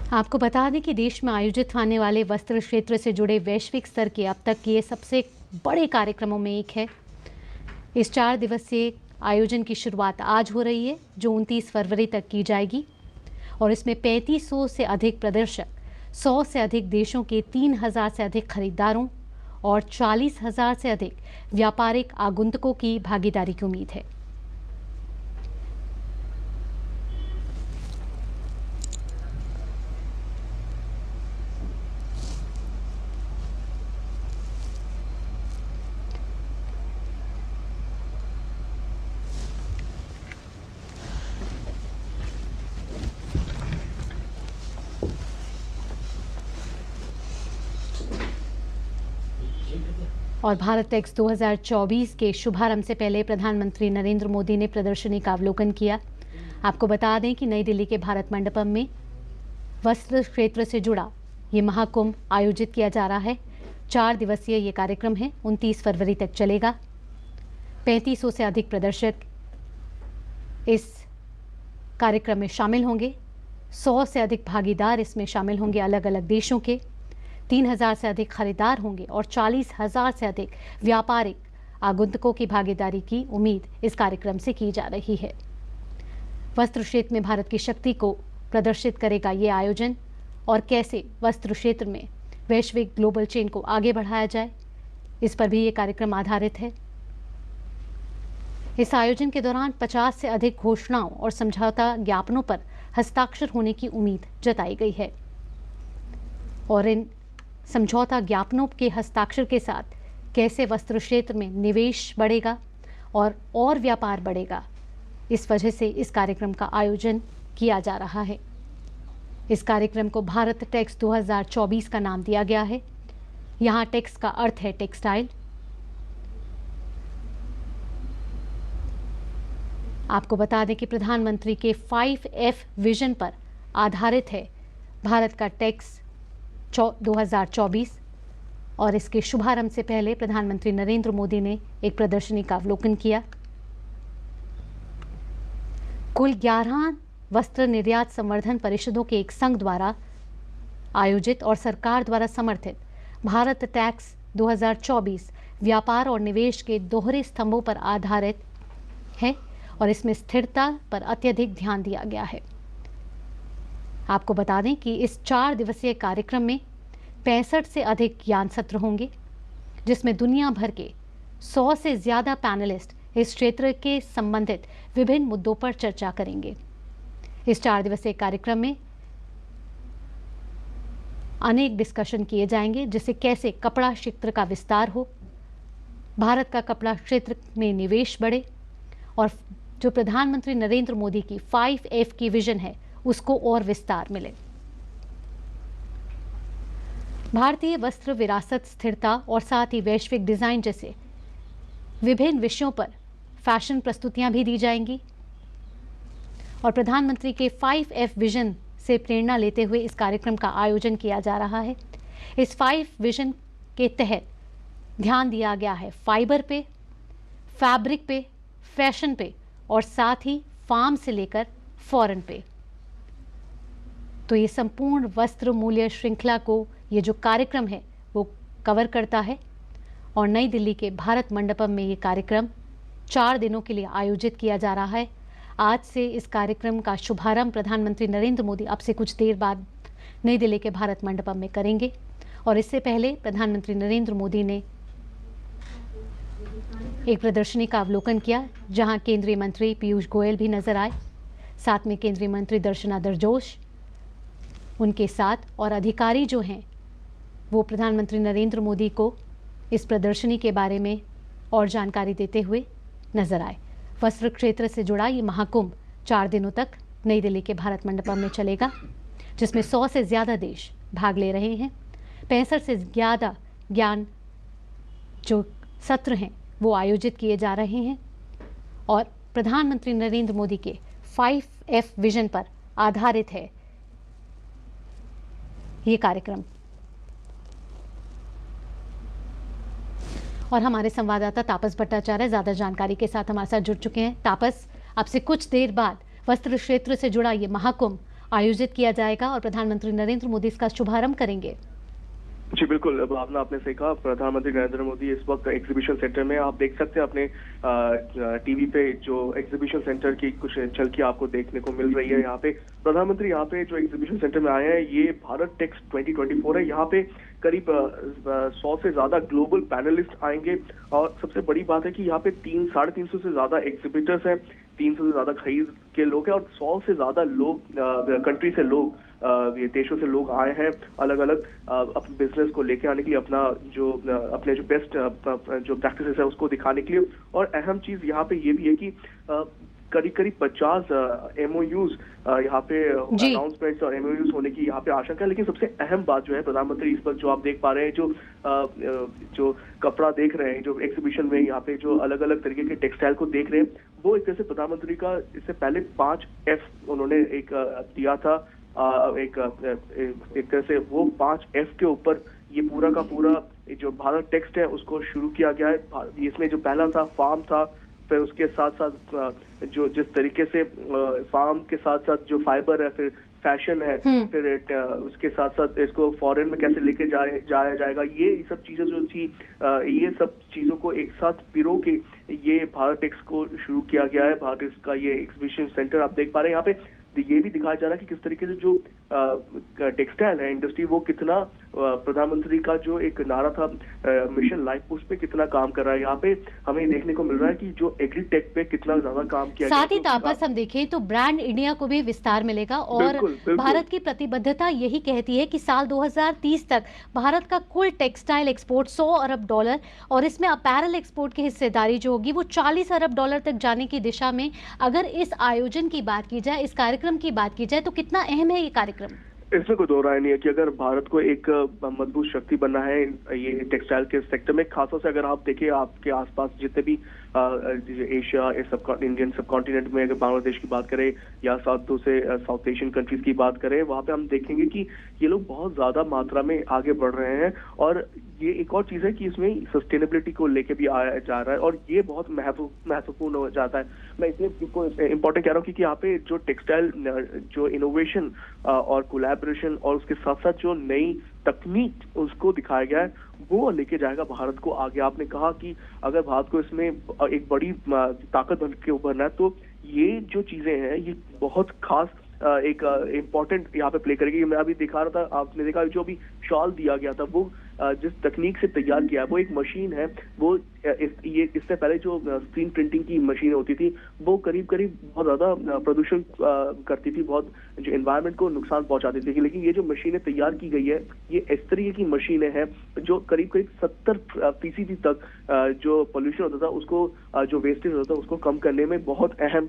आपको बता दें कि देश में आयोजित होने वाले वस्त्र क्षेत्र से जुड़े वैश्विक स्तर के अब तक के सबसे बड़े कार्यक्रमों में एक है। इस 4 दिवसीय आयोजन की शुरुआत आज हो रही है, जो 29 फरवरी तक की जाएगी और इसमें 3500 से अधिक प्रदर्शक, 100 से अधिक देशों के 3000 से अधिक खरीदारों और 40,000 से अधिक व्यापारिक आगंतुकों की भागीदारी की उम्मीद है। और भारत टेक्स 2024 के शुभारंभ से पहले प्रधानमंत्री नरेंद्र मोदी ने प्रदर्शनी का अवलोकन किया। आपको बता दें कि नई दिल्ली के भारत मंडपम में वस्त्र क्षेत्र से जुड़ा ये महाकुंभ आयोजित किया जा रहा है। 4 दिवसीय ये कार्यक्रम है, 29 फरवरी तक चलेगा। 3500 से अधिक प्रदर्शक इस कार्यक्रम में शामिल होंगे। 100 से अधिक भागीदार इसमें शामिल होंगे अलग अलग देशों के। 3000 से अधिक खरीदार होंगे और 40,000 से अधिक व्यापारिक आगंतुकों की भागीदारी की उम्मीद इस कार्यक्रम से की जा रही है। वस्त्र क्षेत्र में भारत की शक्ति को प्रदर्शित करेगा ये आयोजन और कैसे वस्त्र क्षेत्र में वैश्विक ग्लोबल चेन को आगे बढ़ाया जाए, इस पर भी ये कार्यक्रम आधारित है। इस आयोजन के दौरान 50 से अधिक घोषणाओं और समझौता ज्ञापनों पर हस्ताक्षर होने की उम्मीद जताई गई है और इन समझौता ज्ञापनों के हस्ताक्षर के साथ कैसे वस्त्र क्षेत्र में निवेश बढ़ेगा और व्यापार बढ़ेगा, इस वजह से इस कार्यक्रम का आयोजन किया जा रहा है। इस कार्यक्रम को भारत टेक्स 2024 का नाम दिया गया है। यहाँ टेक्स का अर्थ है टेक्सटाइल। आपको बता दें कि प्रधानमंत्री के 5F विजन पर आधारित है भारत का टेक्स 2024 और इसके शुभारंभ से पहले प्रधानमंत्री नरेंद्र मोदी ने एक प्रदर्शनी का अवलोकन किया। कुल 11 वस्त्र निर्यात संवर्धन परिषदों के एक संघ द्वारा आयोजित और सरकार द्वारा समर्थित भारत टैक्स 2024 व्यापार और निवेश के दोहरे स्तंभों पर आधारित है और इसमें स्थिरता पर अत्यधिक ध्यान दिया गया है। आपको बता दें कि इस 4 दिवसीय कार्यक्रम में 65 से अधिक ज्ञान सत्र होंगे, जिसमें दुनिया भर के 100 से ज़्यादा पैनलिस्ट इस क्षेत्र के संबंधित विभिन्न मुद्दों पर चर्चा करेंगे। इस 4 दिवसीय कार्यक्रम में अनेक डिस्कशन किए जाएंगे, जिससे कैसे कपड़ा क्षेत्र का विस्तार हो, भारत का कपड़ा क्षेत्र में निवेश बढ़े और जो प्रधानमंत्री नरेंद्र मोदी की 5F की विजन है उसको और विस्तार मिले। भारतीय वस्त्र विरासत, स्थिरता और साथ ही वैश्विक डिजाइन जैसे विभिन्न विषयों पर फैशन प्रस्तुतियां भी दी जाएंगी और प्रधानमंत्री के 5F विजन से प्रेरणा लेते हुए इस कार्यक्रम का आयोजन किया जा रहा है। इस 5 विजन के तहत ध्यान दिया गया है फाइबर पे, फैब्रिक पे, फैशन पे और साथ ही फार्म से लेकर फॉरेन पे। तो ये संपूर्ण वस्त्र मूल्य श्रृंखला को ये जो कार्यक्रम है वो कवर करता है और नई दिल्ली के भारत मंडपम में ये कार्यक्रम 4 दिनों के लिए आयोजित किया जा रहा है। आज से इस कार्यक्रम का शुभारंभ प्रधानमंत्री नरेंद्र मोदी अब से कुछ देर बाद नई दिल्ली के भारत मंडपम में करेंगे और इससे पहले प्रधानमंत्री नरेंद्र मोदी ने एक प्रदर्शनी का अवलोकन किया, जहां केंद्रीय मंत्री पीयूष गोयल भी नजर आए, साथ में केंद्रीय मंत्री दर्शना दरजोश उनके साथ और अधिकारी जो हैं वो प्रधानमंत्री नरेंद्र मोदी को इस प्रदर्शनी के बारे में और जानकारी देते हुए नजर आए। वस्त्र क्षेत्र से जुड़ा ये महाकुंभ 4 दिनों तक नई दिल्ली के भारत मंडपम में चलेगा, जिसमें 100 से ज़्यादा देश भाग ले रहे हैं। 65 से ज़्यादा ज्ञान जो सत्र हैं वो आयोजित किए जा रहे हैं और प्रधानमंत्री नरेंद्र मोदी के 5F विजन पर आधारित है ये कार्यक्रम। और हमारे संवाददाता तापस भट्टाचार्य ज़्यादा जानकारी के साथ हमारे साथ जुड़ चुके हैं। तापस, अब से कुछ देर बाद वस्त्र क्षेत्र से जुड़ा ये महाकुंभ आयोजित किया जाएगा और प्रधानमंत्री नरेंद्र मोदी इसका शुभारंभ करेंगे। जी बिल्कुल, भावना, आपने सही कहा। प्रधानमंत्री नरेंद्र मोदी इस वक्त एग्जीबिशन सेंटर में, आप देख सकते हैं अपने टीवी पे जो एग्जीबिशन सेंटर की कुछ झलकियां आपको देखने को मिल रही है। यहाँ पे प्रधानमंत्री यहाँ पे जो एग्जीबिशन सेंटर में आए हैं, ये भारत टेक्स 2024 है। यहाँ पे करीब 100 से ज्यादा ग्लोबल पैनलिस्ट आएंगे और सबसे बड़ी बात है कि यहाँ पे 300-350 से ज्यादा एग्जिबिटर्स हैं, 300 से ज्यादा खरीद के लोग हैं और 100 से ज्यादा लोग कंट्री से लोग, ये देशों से लोग आए हैं अलग अलग अपने बिजनेस को लेके आने के लिए, अपने जो बेस्ट जो प्रैक्टिसेस है उसको दिखाने के लिए। और अहम चीज यहाँ पे ये भी है कि करीब करीब 50 MOUs यहाँ पे अनाउंसमेंट्स और MOUs होने की यहाँ पे आशंका है। लेकिन सबसे अहम बात जो है, प्रधानमंत्री इस वक्त जो आप देख पा रहे हैं, जो कपड़ा देख रहे हैं, जो एग्जीबिशन में यहाँ पे जो अलग अलग तरीके के टेक्सटाइल को देख रहे हैं, वो एक तरह से प्रधानमंत्री का इससे पहले 5F उन्होंने एक दिया था, एक तरह से वो 5F के ऊपर ये पूरा का पूरा जो भारत टेक्स्ट है उसको शुरू किया गया है। इसमें जो पहला था फार्म था, फिर उसके साथ साथ जो जिस तरीके से फार्म के साथ साथ जो फाइबर है, फिर फैशन है, फिर उसके साथ साथ इसको फॉरेन में कैसे लेके जाया जाएगा, ये सब चीजें जो थी, ये सब चीजों को एक साथ पिरो के ये भारत टेक्स को शुरू किया गया है। भारत टेक्स का ये एग्जीबिशन सेंटर आप देख पा रहे हैं। यहाँ पे ये भी दिखाया जा रहा है कि किस तरीके से जो टेक्सटाइल है इंडस्ट्री, वो कितना प्रधानमंत्री का जो एक नारा था मिशन लाइफ, उस पे कितना काम कर रहा है। यहाँ पे हमें देखने को मिल रहा है कि जो एग्री टेक पे कितना ज्यादा काम किया साथ ही तापस हम देखें तो ब्रांड इंडिया को भी विस्तार मिलेगा और बिल्कुल। भारत की प्रतिबद्धता यही कहती है कि साल 2030 तक भारत का कुल टेक्सटाइल एक्सपोर्ट $100 अरब और इसमें अपैरल एक्सपोर्ट की हिस्सेदारी जो होगी वो $40 अरब तक जाने की दिशा में। अगर इस आयोजन की बात की जाए, इस कार्यक्रम की बात की जाए, तो कितना अहम है ये कार्यक्रम? इसमें कोई दो राय नहीं है कि अगर भारत को एक मजबूत शक्ति बनना है ये टेक्सटाइल के सेक्टर में, खासतौर से अगर आप देखिए आपके आसपास जितने भी एशिया, इंडियन सब कॉन्टिनेंट में अगर बांग्लादेश की बात करें या साउथ एशियन कंट्रीज की बात करें, वहां पे हम देखेंगे कि ये लोग बहुत ज्यादा मात्रा में आगे बढ़ रहे हैं। और ये एक और चीज है कि इसमें सस्टेनेबिलिटी को लेके भी आया जा रहा है और ये बहुत महत्वपूर्ण हो जाता है। मैं इसलिए इम्पोर्टेंट कह रहा हूँ क्योंकि यहाँ पे जो टेक्सटाइल जो इनोवेशन और कोलैबोरेशन और उसके साथ साथ जो नई तकनीक उसको दिखाया गया है, वो लेके जाएगा भारत को आगे। आपने कहा कि अगर भारत को इसमें एक बड़ी ताकत बन के उभरना है, तो ये जो चीजें हैं ये बहुत खास एक इम्पोर्टेंट यहाँ पे प्ले करेगी। मैं अभी दिखा रहा था, आपने देखा जो भी शॉल दिया गया था, वो जिस तकनीक से तैयार किया है, वो एक मशीन है। वो इससे पहले जो स्क्रीन प्रिंटिंग की मशीनें होती थी, वो करीब करीब बहुत ज्यादा प्रदूषण करती थी, बहुत जो एनवायरनमेंट को नुकसान पहुंचाती थी। लेकिन ये जो मशीनें तैयार की गई है, ये इस तरीके की मशीनें हैं जो करीब करीब 70% तक जो पोल्यूशन होता था, उसको जो वेस्टेज होता था, उसको कम करने में बहुत अहम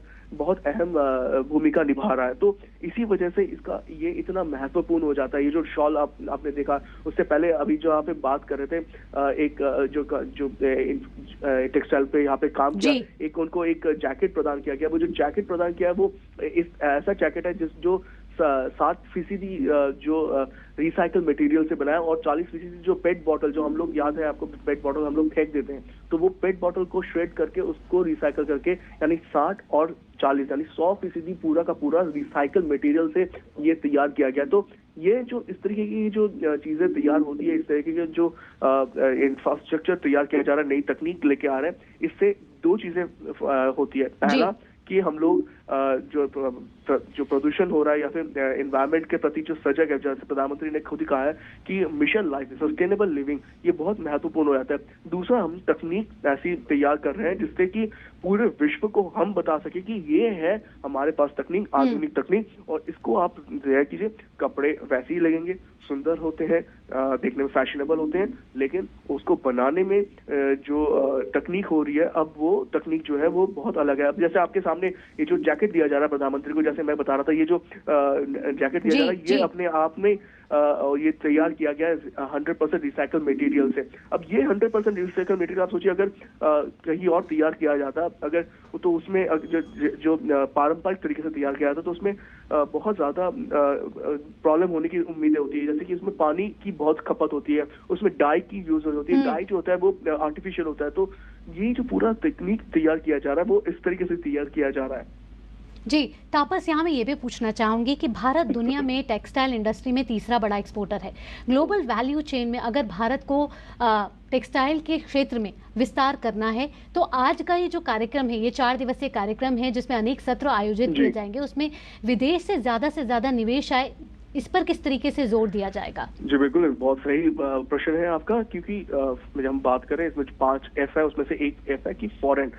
भूमिका निभा रहा है। तो इसी वजह से इसका ये इतना महत्वपूर्ण हो जाता है। ये जो शॉल आपने देखा, उससे पहले अभी जो यहाँ पे बात कर रहे थे, एक जो टेक्सटाइल पे यहाँ पे काम किया, एक उनको एक जैकेट प्रदान किया गया। वो जो जैकेट प्रदान किया है वो ऐसा जैकेट है जो 60% जो रिसाइकल मटेरियल से बनाया और 40% जो पेट बॉटल, जो हम लोग, याद है आपको, पेट बॉटल हम लोग फेंक देते हैं, तो वो पेट बॉटल को श्रेड करके उसको रिसाइकल करके, यानी 60 और 40 यानी 100% पूरा का पूरा रिसाइकल मटेरियल से ये तैयार किया गया। तो ये जो इस तरीके की जो चीजें तैयार होती है, इस तरीके के जो इंफ्रास्ट्रक्चर तैयार किया जा रहा है, नई तकनीक लेके आ रहे हैं, इससे दो चीजें होती है। पहला कि हम लोग जो प्रदूषण हो रहा है या फिर एनवायरनमेंट के प्रति जो सजग है, जैसे प्रधानमंत्री ने खुद ही कहा है कि मिशन लाइफ, सस्टेनेबल लिविंग, ये बहुत महत्वपूर्ण हो जाता है। दूसरा, हम तकनीक ऐसी तैयार कर रहे हैं जिससे कि पूरे विश्व को हम बता सके कि ये है हमारे पास तकनीक, आधुनिक तकनीक, और इसको आप तैयार कीजिए। कपड़े वैसे ही लगेंगे, सुंदर होते हैं, देखने में फैशनेबल होते हैं, लेकिन उसको बनाने में जो तकनीक हो रही है, अब वो तकनीक जो है वो बहुत अलग है। अब जैसे आपके सामने ये जो जैकेट दिया जा रहा है प्रधानमंत्री को, जैसे मैं बता रहा था, ये जो जैकेट दिया जा रहा है, ये अपने आप में ये तैयार किया गया है 100% रिसाइकल मटेरियल से। अब ये 100% रिसाइकल मटेरियल, आप सोचिए अगर कहीं और तैयार किया जाता अगर, तो उसमें जो पारंपरिक तरीके से तैयार किया जाता, तो उसमें बहुत ज्यादा प्रॉब्लम होने की उम्मीदें होती है। जैसे कि इसमें पानी की बहुत खपत होती है, उसमें डाई की यूज होती है, डाई जो होता है वो आर्टिफिशियल होता है। तो ये जो पूरा तकनीक तैयार किया जा रहा है, वो इस तरीके से तैयार किया जा रहा है। जी, तापस, यहाँ मैं ये भी पूछना चाहूँगी कि भारत दुनिया में टेक्सटाइल इंडस्ट्री में तीसरा बड़ा एक्सपोर्टर है। ग्लोबल वैल्यू चेन में अगर भारत को टेक्सटाइल के क्षेत्र में विस्तार करना है, तो आज का ये जो कार्यक्रम है, ये 4 दिवसीय कार्यक्रम है जिसमें अनेक सत्र आयोजित किए जी जाएंगे, उसमें विदेश से ज़्यादा निवेश आए, इस पर किस तरीके से जोर दिया जाएगा? जी बिल्कुल, बहुत सही प्रश्न है आपका, क्योंकि जब हम बात करें इसमें 5 एफ है, उसमें से एक एफ है कि फॉरेन,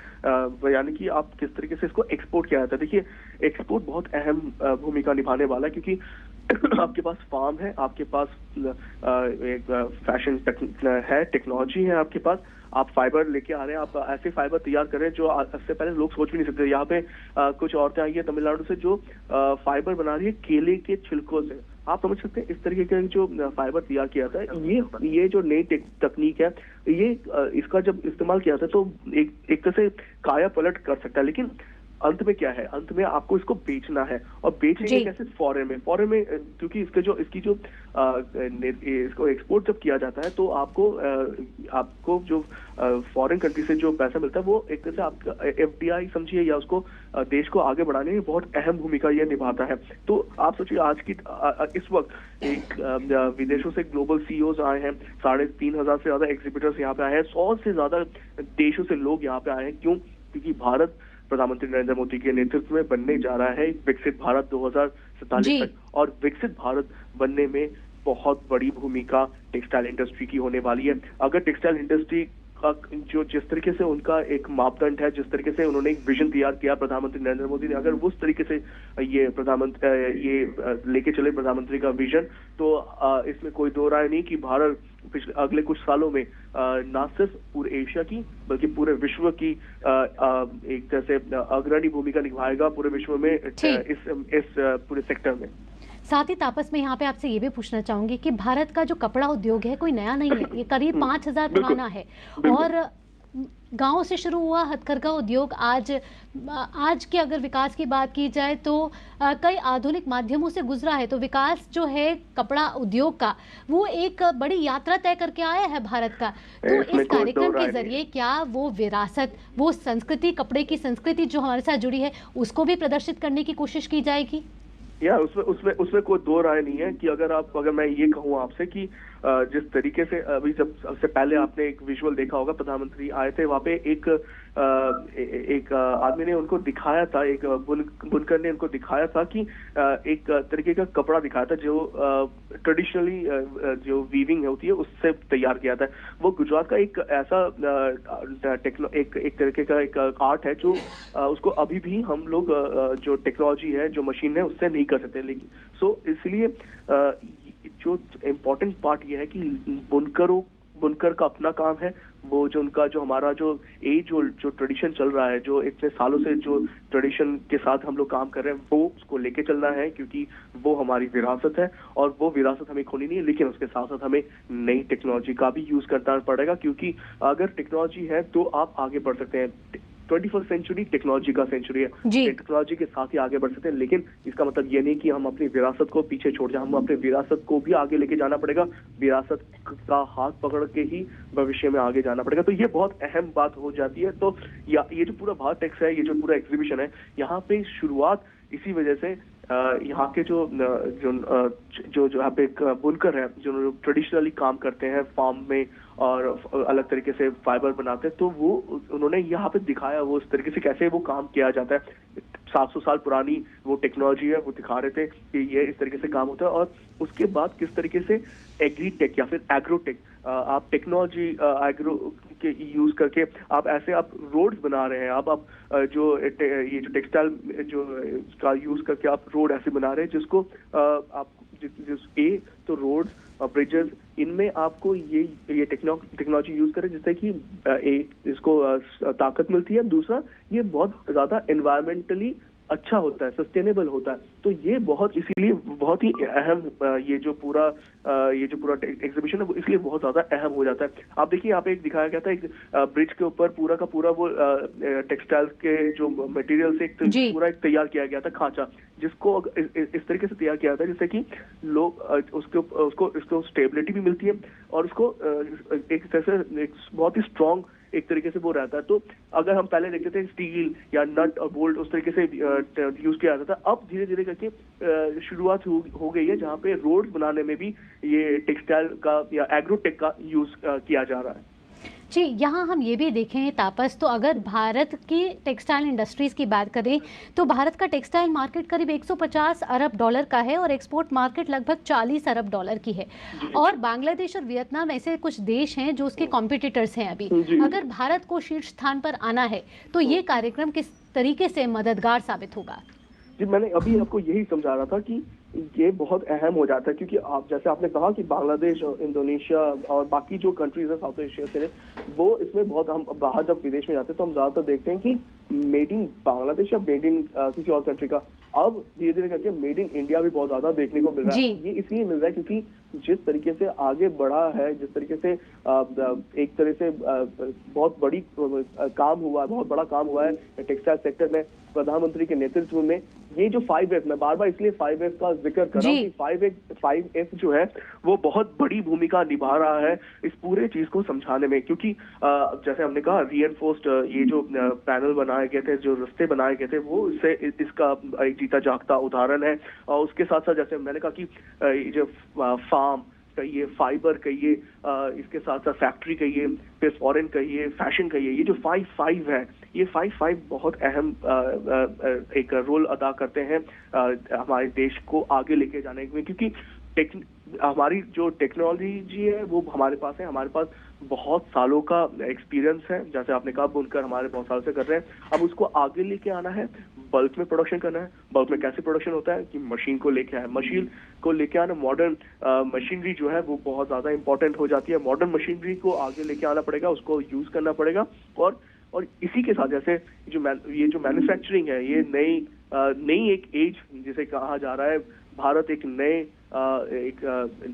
यानी कि आप किस तरीके से इसको एक्सपोर्ट किया जाता है। देखिए, एक्सपोर्ट बहुत अहम भूमिका निभाने वाला है, क्योंकि आपके पास फार्म है, आपके पास एक फैशन है, टेक्नोलॉजी है आपके पास, आप फाइबर लेके आ रहे हैं, आप ऐसे फाइबर तैयार कर रहे हैं जो इससे पहले लोग सोच भी नहीं सकते। यहाँ पे कुछ औरतें आई है तमिलनाडु से जो फाइबर बना रही है केले के छिलकों से। आप समझ सकते हैं इस तरीके का जो फाइबर तैयार किया जाता है, ये जो नई तकनीक है, ये इसका जब इस्तेमाल किया जाता है तो एक तरह से काया पलट कर सकता है। लेकिन अंत में क्या है, अंत में आपको इसको बेचना है, और बेचेंगे कैसे? फॉरेन में क्योंकि इसकी जो इसको एक्सपोर्ट जब किया जाता है तो आपको जो फॉरेन कंट्री से जो पैसा मिलता है वो एक तरह से आपका एफडीआई समझिए, या उसको देश को आगे बढ़ाने में बहुत अहम भूमिका ये निभाता है। तो आप सोचिए, आज की इस वक्त एक विदेशों से ग्लोबल सीईओज आए हैं, 3,500 से ज्यादा एग्जीबिटर्स यहाँ पे आए हैं, 100 से ज्यादा देशों से लोग यहाँ पे आए हैं। क्यों? क्योंकि भारत प्रधानमंत्री नरेंद्र मोदी के नेतृत्व में बनने जा रहा है विकसित भारत 2047 तक, और विकसित भारत बनने में बहुत बड़ी भूमिका टेक्सटाइल इंडस्ट्री की होने वाली है। अगर टेक्सटाइल इंडस्ट्री का जो जिस तरीके से उनका एक मापदंड है, जिस तरीके से उन्होंने एक विजन तैयार किया प्रधानमंत्री नरेंद्र मोदी ने, अगर उस तरीके से ये लेके चले प्रधानमंत्री का विजन, तो इसमें कोई दो राय नहीं कि भारत अगले कुछ सालों में ना सिर्फ पूरे एशिया की बल्कि पूरे विश्व की एक तरह से अग्रणी भूमिका निभाएगा पूरे विश्व में इस पूरे सेक्टर में। साथ ही तापस, में यहाँ पे आपसे ये भी पूछना चाहूंगी कि भारत का जो कपड़ा उद्योग है कोई नया नहीं है, ये करीब 5,000 पुराना है, और गांव से शुरू हुआ हथकरघा उद्योग आज के अगर विकास की बात की जाए तो कई आधुनिक माध्यमों से गुजरा है। तो विकास जो है कपड़ा उद्योग का, वो एक बड़ी यात्रा तय करके आया है भारत का। तो इस कार्यक्रम के जरिए क्या वो विरासत, वो संस्कृति, कपड़े की संस्कृति जो हमारे साथ जुड़ी है, उसको भी प्रदर्शित करने की कोशिश की जाएगी? या उसमें कोई दो राय नहीं है कि अगर मैं ये कहूँ आपसे कि जिस तरीके से अभी जब सबसे पहले आपने एक विजुअल देखा होगा, प्रधानमंत्री आए थे, वहां पे एक आदमी ने उनको दिखाया था, एक बुनकर ने उनको दिखाया था कि एक तरीके का कपड़ा दिखाया था जो ट्रेडिशनली जो वीविंग होती है उससे तैयार किया था। वो गुजरात का एक ऐसा एक तरीके का एक आर्ट है जो उसको अभी भी हम लोग जो टेक्नोलॉजी है, जो मशीन है, उससे नहीं कर सकते। लेकिन इसलिए जो इम्पोर्टेंट पार्ट ये है कि बुनकर का अपना काम है, वो जो हमारा जो ट्रेडिशन चल रहा है, जो इतने सालों से जो ट्रेडिशन के साथ हम लोग काम कर रहे हैं, वो उसको लेके चलना है, क्योंकि वो हमारी विरासत है और वो विरासत हमें खोनी नहीं है। लेकिन उसके साथ साथ हमें नई टेक्नोलॉजी का भी यूज करना पड़ेगा, क्योंकि अगर टेक्नोलॉजी है तो आप आगे बढ़ सकते हैं। 21st सेंचुरी टेक्नोलॉजी का सेंचुरी है, टेक्नोलॉजी के साथ ही आगे बढ़ सकते हैं। लेकिन इसका मतलब ये नहीं कि हम अपनी विरासत को पीछे छोड़ जाए, हम अपने विरासत को भी आगे लेके जाना पड़ेगा। विरासत का हाथ पकड़ के ही भविष्य में आगे जाना पड़ेगा। तो ये बहुत अहम बात हो जाती है। तो ये जो पूरा भारत टेक्स है, ये जो पूरा एग्जीबिशन है, यहाँ पे शुरुआत इसी वजह से यहाँ के जो यहाँ पे बुनकर है, जो ट्रेडिशनली काम करते हैं फार्म में और अलग तरीके से फाइबर बनाते हैं, तो वो उन्होंने यहाँ पे दिखाया वो इस तरीके से कैसे वो काम किया जाता है। 700 साल पुरानी वो टेक्नोलॉजी है, वो दिखा रहे थे कि ये इस तरीके से काम होता है। और उसके बाद किस तरीके से एग्रीटेक या फिर एग्रोटेक, आप टेक्नोलॉजी एग्रो के यूज करके आप रोड्स बना रहे हैं, आप ये जो टेक्सटाइल जो का यूज करके आप रोड ऐसे बना रहे हैं जिसको आप तो रोड्स और ब्रिजेस, इनमें आपको ये टेक्नोलॉजी यूज करें जिससे कि इसको ताकत मिलती है। दूसरा, ये बहुत ज्यादा एनवायरमेंटली अच्छा होता है, सस्टेनेबल होता है। तो ये इसीलिए बहुत ही अहम ये जो पूरा एग्जीबिशन है वो इसलिए बहुत ज्यादा अहम हो जाता है। आप देखिए, यहाँ पे एक दिखाया गया था, एक ब्रिज के ऊपर पूरा का पूरा वो टेक्सटाइल के जो मटेरियल से पूरा एक तैयार किया गया था खांचा, जिसको इस तरीके से तैयार किया था जिससे कि लोग उसको स्टेबिलिटी भी मिलती है और उसको एक तरह से बहुत ही स्ट्रॉन्ग एक तरीके से वो रहता है। तो अगर हम पहले देखते थे स्टील या नट और बोल्ट उस तरीके से यूज किया जाता था, अब धीरे धीरे करके शुरुआत हो गई है जहाँ पे रोड बनाने में भी ये टेक्सटाइल का या एग्रोटेक का यूज किया जा रहा है। जी, यहाँ हम ये भी देखें तापस, तो अगर भारत की टेक्सटाइल इंडस्ट्रीज़ की बात करें तो भारत का टेक्सटाइल मार्केट करीब 150 अरब डॉलर का है और एक्सपोर्ट मार्केट लगभग 40 अरब डॉलर की है। और बांग्लादेश और वियतनाम ऐसे कुछ देश हैं जो उसके कॉम्पिटिटर्स हैं अभी। अगर भारत को शीर्ष स्थान पर आना है तो ये कार्यक्रम किस तरीके से मददगार साबित होगा? जी, मैंने अभी आपको यही समझा रहा था कि ये बहुत अहम हो जाता है, क्योंकि आप जैसे आपने कहा कि बांग्लादेश और इंडोनेशिया और बाकी जो कंट्रीज है साउथ एशिया से, वो इसमें बहुत, हम बाहर जब विदेश में जाते हैं तो हम ज्यादातर देखते हैं कि मेड इन बांग्लादेश या मेड इन किसी और कंट्री का, अब धीरे धीरे करके मेड इन इंडिया भी बहुत ज्यादा देखने को मिल रहा है। ये इसलिए मिल रहा है क्योंकि जिस तरीके से आगे बढ़ा है, जिस तरीके से एक तरह से बहुत बड़ी काम हुआ है, बहुत बड़ा काम हुआ है टेक्सटाइल सेक्टर में प्रधानमंत्री के नेतृत्व में। ये जो 5F, मैं बार बार इसलिए 5F का जिक्र कर रहा हूँ कि 5F जो है वो बहुत बड़ी भूमिका निभा रहा है इस पूरे चीज को समझाने में, क्योंकि जैसे हमने कहा रीएनफोर्स्ड ये जो पैनल बनाए गए थे, जो रास्ते बनाए गए थे, वो इसका एक जीता जागता उदाहरण है। और उसके साथ साथ जैसे मैंने कहा कि ये जो फार्म कहिए, फाइबर कहिए, इसके साथ साथ फैक्ट्री कहिए, फिर फॉरेन कहिए, फैशन कहिए, ये जो 5 है, ये 5 बहुत अहम एक रोल अदा करते हैं हमारे देश को आगे लेके जाने में, क्योंकि हमारी जो टेक्नोलॉजी है वो हमारे पास है, हमारे पास बहुत सालों का एक्सपीरियंस है, जैसे आपने कहा बुनकर हमारे बहुत साल से कर रहे हैं। अब उसको आगे लेके आना है, बल्क में प्रोडक्शन करना है। बल्क में कैसे प्रोडक्शन होता है कि मशीन को लेके आए, मशीन को लेके आना, मॉडर्न मशीनरी जो है वो बहुत ज्यादा इंपॉर्टेंट हो जाती है। मॉडर्न मशीनरी को आगे लेके आना पड़ेगा, उसको यूज करना पड़ेगा। और इसी के साथ जैसे ये जो मैन्युफैक्चरिंग है, ये नई एक एज जिसे कहा जा रहा है, भारत एक नए एक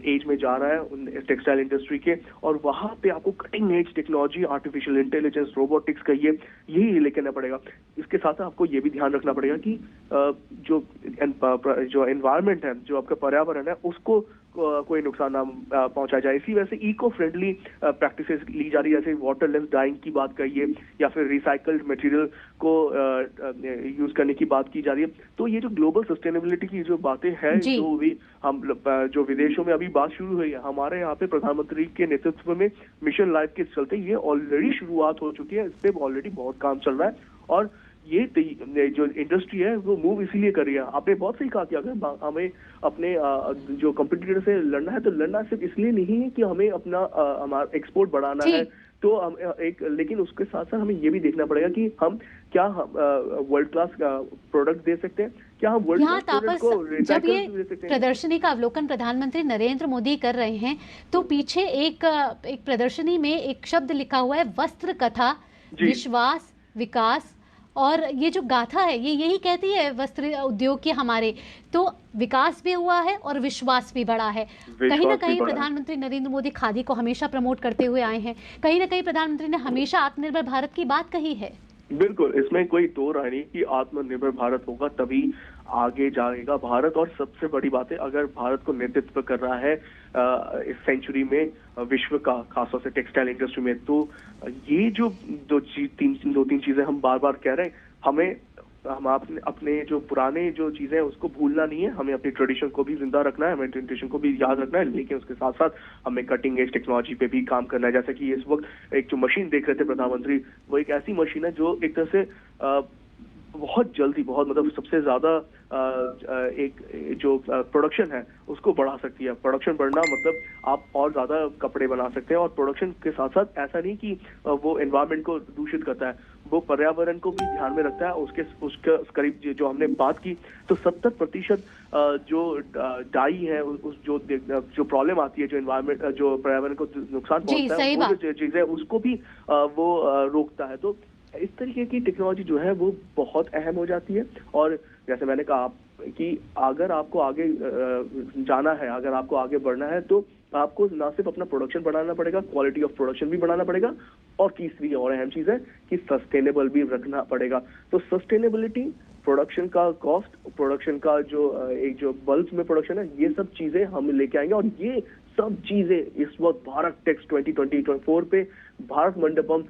एज में जा रहा है टेक्सटाइल इंडस्ट्री के, और वहां पे आपको cutting edge technology, artificial intelligence, robotics का यही लेके आना पड़ेगा। इसके साथ आपको ये भी ध्यान रखना पड़ेगा कि जो एनवायरनमेंट है, जो आपका पर्यावरण है, उसको कोई नुकसान ना पहुंचाया जाए। इसी वजह से इको फ्रेंडली प्रैक्टिसेस ली जा रही है, जैसे वाटरलेस डाइंग की बात करिए या फिर रिसाइकल्ड मटेरियल को यूज करने की बात की जा रही है। तो ये जो ग्लोबल सस्टेनेबिलिटी की जो बातें हैं, जो भी हम जो विदेशों में अभी बात शुरू हुई है, हमारे यहाँ पे प्रधानमंत्री के नेतृत्व में मिशन लाइफ के चलते ये ऑलरेडी शुरुआत हो चुकी है। इस पे ऑलरेडी बहुत काम चल रहा है और ये जो इंडस्ट्री है वो मूव इसीलिए कर रही है। आपने बहुत सही कहा कि अगर हमें अपने जो कंपटीटर से लड़ना है तो लड़ना सिर्फ इसलिए नहीं है कि हमें अपना हमारा एक्सपोर्ट बढ़ाना है, तो हम लेकिन उसके साथ साथ हमें ये भी देखना पड़ेगा कि हम क्या वर्ल्ड क्लास प्रोडक्ट दे सकते हैं, क्या हम वर्ल्ड क्लास प्रोडक्ट को जब ये प्रदर्शनी का अवलोकन प्रधानमंत्री नरेंद्र मोदी कर रहे हैं तो पीछे एक प्रदर्शनी में एक शब्द लिखा हुआ है, वस्त्र कथा, विश्वास, विकास। और ये जो गाथा है ये यही कहती है वस्त्र उद्योग की हमारे, तो विकास भी हुआ है और विश्वास भी बढ़ा है। कहीं ना कहीं प्रधानमंत्री नरेंद्र मोदी खादी को हमेशा प्रमोट करते हुए आए हैं, कहीं ना कहीं प्रधानमंत्री ने हमेशा आत्मनिर्भर भारत की बात कही है। बिल्कुल, इसमें कोई दो राय नहीं कि आत्मनिर्भर भारत होगा तभी आगे जाएगा भारत। और सबसे बड़ी बात है, अगर भारत को नेतृत्व कर रहा है इस सेंचुरी में विश्व का, खासतौर से टेक्सटाइल इंडस्ट्री में, तो ये जो दो तीन चीजें हम बार बार कह रहे हैं, हम अपने जो पुराने जो चीजें हैं उसको भूलना नहीं है, हमें अपनी ट्रेडिशन को भी जिंदा रखना है, हमें ट्रेडिशन को भी याद रखना है, लेकिन उसके साथ साथ हमें कटिंग एज टेक्नोलॉजी पे भी काम करना है। जैसे कि इस वक्त एक जो मशीन देख रहे थे प्रधानमंत्री, वो एक ऐसी मशीन है जो एक तरह से बहुत जल्दी, बहुत मतलब सबसे ज्यादा एक जो प्रोडक्शन है उसको बढ़ा सकती है। प्रोडक्शन बढ़ना मतलब आप और ज्यादा कपड़े बना सकते हैं, और प्रोडक्शन के साथ साथ ऐसा नहीं कि वो एनवायरनमेंट को दूषित करता है, वो पर्यावरण को भी ध्यान में रखता है। उसके करीब जो हमने बात की तो 70% जो डाई है, उस जो प्रॉब्लम आती है, जो एनवायरनमेंट, जो पर्यावरण को नुकसान पहुंचता है, वो जो चीज है उसको भी वो रोकता है। तो इस तरीके की टेक्नोलॉजी जो है वो बहुत अहम हो जाती है। और जैसे मैंने कहा कि अगर आपको आगे जाना है, अगर आपको आगे बढ़ना है, तो आपको ना सिर्फ अपना प्रोडक्शन बढ़ाना पड़ेगा, क्वालिटी ऑफ प्रोडक्शन भी बढ़ाना पड़ेगा, और तीसरी और अहम चीज है कि सस्टेनेबल भी रखना पड़ेगा। तो सस्टेनेबिलिटी, प्रोडक्शन का कॉस्ट, प्रोडक्शन का जो बल्क में प्रोडक्शन है, ये सब चीजें हम लेके आएंगे, और ये सब चीजें इस वक्त भारत टेक्स 2024 पे भारत मंडपम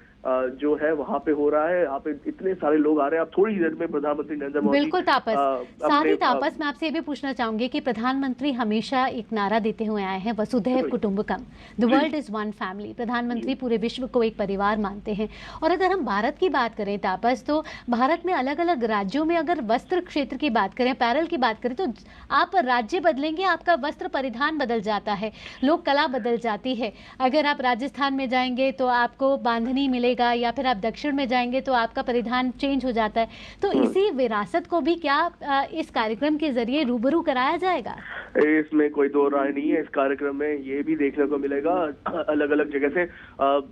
जो है वहां पे हो रहा है। यहाँ पे इतने सारे लोग आ रहे हैं। आप थोड़ी देर में प्रधानमंत्री नरेंद्र मोदी बिल्कुल तापस, साथ अपने ही तापस मैं आपसे ये भी पूछना चाहूंगी कि प्रधानमंत्री हमेशा एक नारा देते हुए आए हैं, वसुधैव कुटुंबकम, the world is one family. प्रधानमंत्री पूरे विश्व को एक परिवार मानते हैं। और अगर हम भारत की बात करें तापस, तो भारत में अलग अलग राज्यों में अगर वस्त्र क्षेत्र की बात करें, पैरल की बात करें, तो आप राज्य बदलेंगे आपका वस्त्र परिधान बदल जाता है, लोक कला बदल जाती है। अगर आप राजस्थान में जाएंगे तो आपको बांधनी मिलेगा, या फिर आप दक्षिण में जाएंगे तो आपका परिधान चेंज हो जाता है। तो इसी विरासत को भी क्या इस कार्यक्रम के जरिए रूबरू कराया जाएगा? इसमें कोई दो राय नहीं है। इस कार्यक्रम में ये भी देखने को मिलेगा अलग अलग जगह से।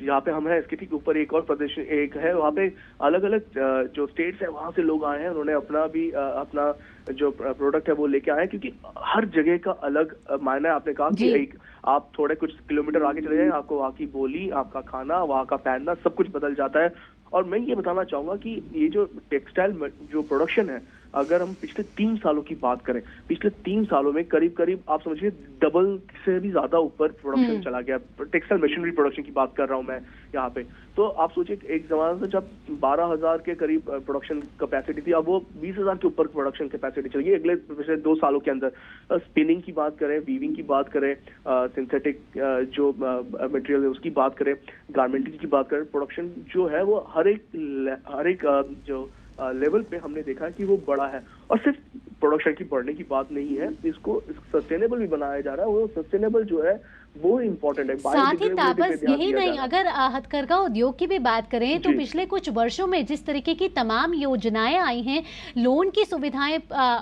यहाँ पे हम हैं, इसके ठीक ऊपर एक और प्रदेश एक है, वहाँ पे अलग अलग जो स्टेट्स है वहाँ से लोग आए हैं। उन्होंने अपना भी अपना जो प्रोडक्ट है वो लेके आए हैं, क्योंकि हर जगह का अलग मायना है। आपने कहा कि एक आप थोड़े कुछ किलोमीटर आगे चले जाए, आपको वहाँ की बोली, आपका खाना, वहाँ का पहनना सब कुछ बदल जाता है। और मैं ये बताना चाहूंगा कि ये जो टेक्सटाइल जो प्रोडक्शन है, अगर हम पिछले 3 सालों की बात करें, पिछले 3 सालों में करीब करीब आप समझिए डबल से भी ज्यादा ऊपर प्रोडक्शन चला गया। टेक्सटाइल मशीनरी प्रोडक्शन की बात कर रहा हूं मैं यहाँ पे। तो आप सोचिए एक जमाना था जब 12,000 के करीब प्रोडक्शन कैपेसिटी थी, अब वो 20,000 के ऊपर प्रोडक्शन कैपेसिटी चल गई अगले पिछले 2 सालों के अंदर। स्पिनिंग की बात करें, वीविंग की बात करें, सिंथेटिक जो मटेरियल है उसकी बात करें, गारमेंटिंग की बात करें, प्रोडक्शन जो है वो हर एक जो लेवल पे हमने देखा है कि वो बड़ा है। और सिर्फ प्रोडक्शन की बढ़ने की बात नहीं है, इसको सस्टेनेबल भी बनाया जा रहा है। वो सस्टेनेबल जो है वो इम्पोर्टेंट है। साथ ही तापस यही नहीं, अगर हथकरघा उद्योग की भी बात करें तो पिछले कुछ वर्षों में जिस तरीके की तमाम योजनाएं आई हैं, लोन की सुविधाएं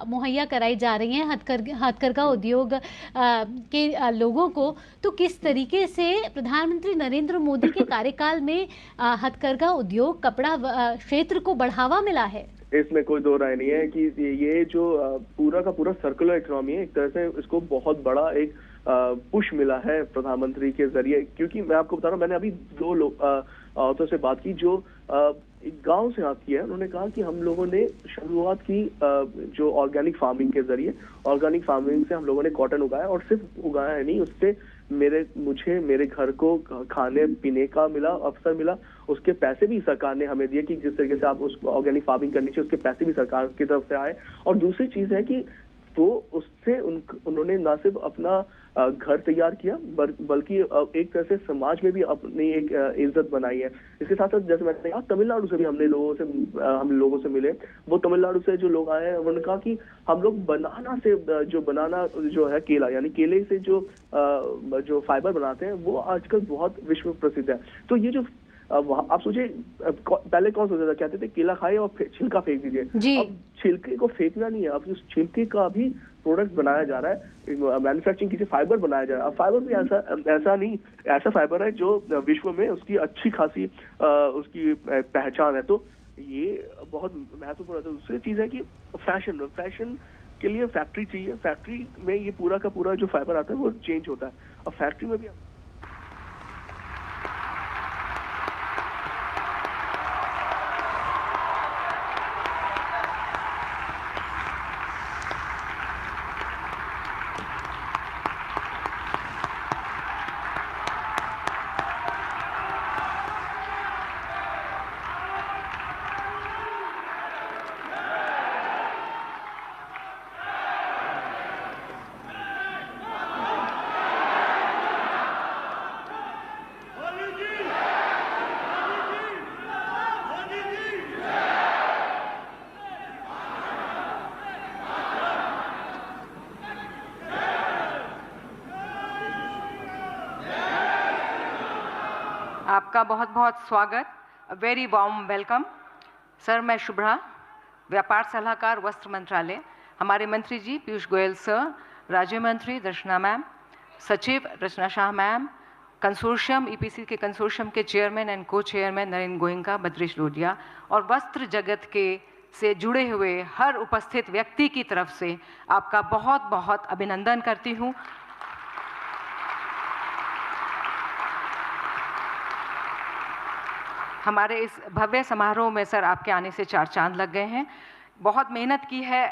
मुहैया कराई जा रही हैं हथकरघा उद्योग के लोगों को, तो किस तरीके से प्रधानमंत्री नरेंद्र मोदी के कार्यकाल में हथकरघा उद्योग, कपड़ा क्षेत्र को बढ़ावा मिला है? इसमें कोई दो राय नहीं है कि ये जो पूरा का पूरा सर्कुलर इकोनॉमी है, एक तरह से इसको बहुत बड़ा एक पुश मिला है प्रधानमंत्री के जरिए। क्योंकि मैं आपको बता रहा हूँ, मैंने अभी 2 औरतों से बात की जो एक गांव से आती है। उन्होंने कहा कि हम लोगों ने शुरुआत की जो ऑर्गेनिक फार्मिंग के जरिए, ऑर्गेनिक फार्मिंग से हम लोगों ने कॉटन उगाया, और सिर्फ उगाया है नहीं, उससे मुझे मेरे घर को खाने पीने का मिला, अवसर मिला। उसके पैसे भी सरकार ने हमें दिए कि जिस तरीके से आप उस ऑर्गेनिक फार्मिंग करनी चाहिए उसके पैसे भी सरकार की तरफ से आए। और दूसरी चीज है कि तो उससे उन्होंने ना सिर्फ अपना घर तैयार किया, बल्कि एक तरह से समाज में भी अपनी एक इज्जत बनाई है। इसके साथ साथ जैसे मैंने कहा, तमिलनाडु से भी हम लोगों से मिले। वो तमिलनाडु से जो लोग आए हैं उन्होंने कहा कि हम लोग बनाना जो है केला, यानी केले से जो फाइबर बनाते हैं वो आजकल बहुत विश्व प्रसिद्ध है। तो ये जो आप सोचिए, पहले कौन सोचता था, कहते थे केला खाए और छिलका फेंक दीजिए। अब छिलके को फेंकना नहीं है, अब उस छिलके का भी प्रोडक्ट बनाया जा रहा है, मैन्युफैक्चरिंग किसी फाइबर बनाया जा रहा है। अब फाइबर भी ऐसा फाइबर है जो विश्व में उसकी अच्छी खासी उसकी पहचान है। तो ये बहुत महत्वपूर्ण है। तो दूसरी चीज है कि फैशन के लिए फैक्ट्री चाहिए। फैक्ट्री में ये पूरा का पूरा जो फाइबर आता है वो चेंज होता है। अब फैक्ट्री में भी आपका बहुत बहुत स्वागत, वेरी वार्म वेलकम। सर, मैं शुभ्रा, व्यापार सलाहकार वस्त्र मंत्रालय। हमारे मंत्री जी पीयूष गोयल सर, राज्य मंत्री दर्शना मैम, सचिव रचना शाह मैम, कंसोर्शियम ईपीसी के कंसोर्शियम के चेयरमैन एंड को चेयरमैन नरेंद्र गोयनका, बद्रेश लोडिया, और वस्त्र जगत के से जुड़े हुए हर उपस्थित व्यक्ति की तरफ से आपका बहुत बहुत अभिनंदन करती हूँ। हमारे इस भव्य समारोह में सर आपके आने से 4 चांद लग गए हैं। बहुत मेहनत की है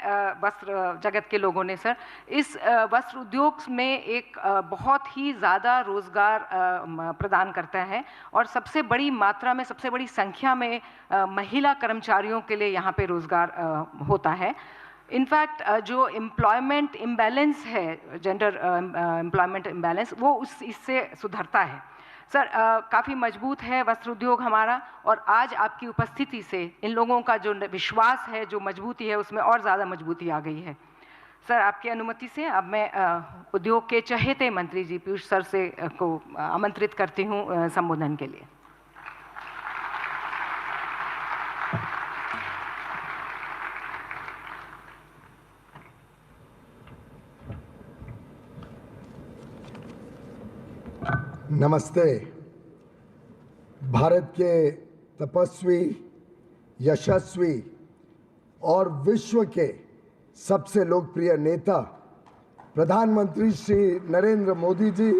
वस्त्र जगत के लोगों ने सर। इस वस्त्र उद्योग में एक बहुत ही ज़्यादा रोज़गार प्रदान करता है और सबसे बड़ी मात्रा में, सबसे बड़ी संख्या में महिला कर्मचारियों के लिए यहाँ पे रोज़गार होता है। इनफैक्ट जो एम्प्लॉयमेंट इम्बैलेंस है, जेंडर एम्प्लॉयमेंट इम्बैलेंस, वो इससे सुधरता है सर। काफ़ी मजबूत है वस्त्र उद्योग हमारा, और आज आपकी उपस्थिति से इन लोगों का जो विश्वास है, जो मजबूती है, उसमें और ज़्यादा मजबूती आ गई है सर। आपकी अनुमति से अब मैं उद्योग के चहेते मंत्री जी पीयूष सर से को आमंत्रित करती हूँ संबोधन के लिए। नमस्ते। भारत के तपस्वी, यशस्वी और विश्व के सबसे लोकप्रिय नेता प्रधानमंत्री श्री नरेंद्र मोदी जी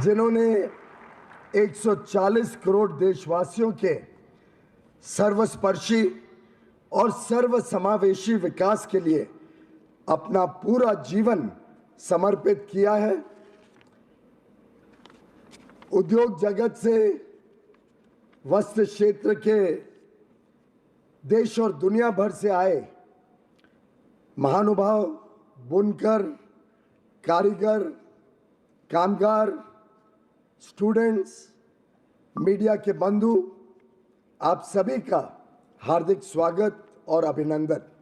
जिन्होंने 140 करोड़ देशवासियों के सर्वस्पर्शी और सर्वसमावेशी विकास के लिए अपना पूरा जीवन समर्पित किया है। उद्योग जगत से, वस्त्र क्षेत्र के देश और दुनिया भर से आए महानुभाव, बुनकर, कारीगर, कामगार, स्टूडेंट्स, मीडिया के बंधु, आप सभी का हार्दिक स्वागत और अभिनंदन।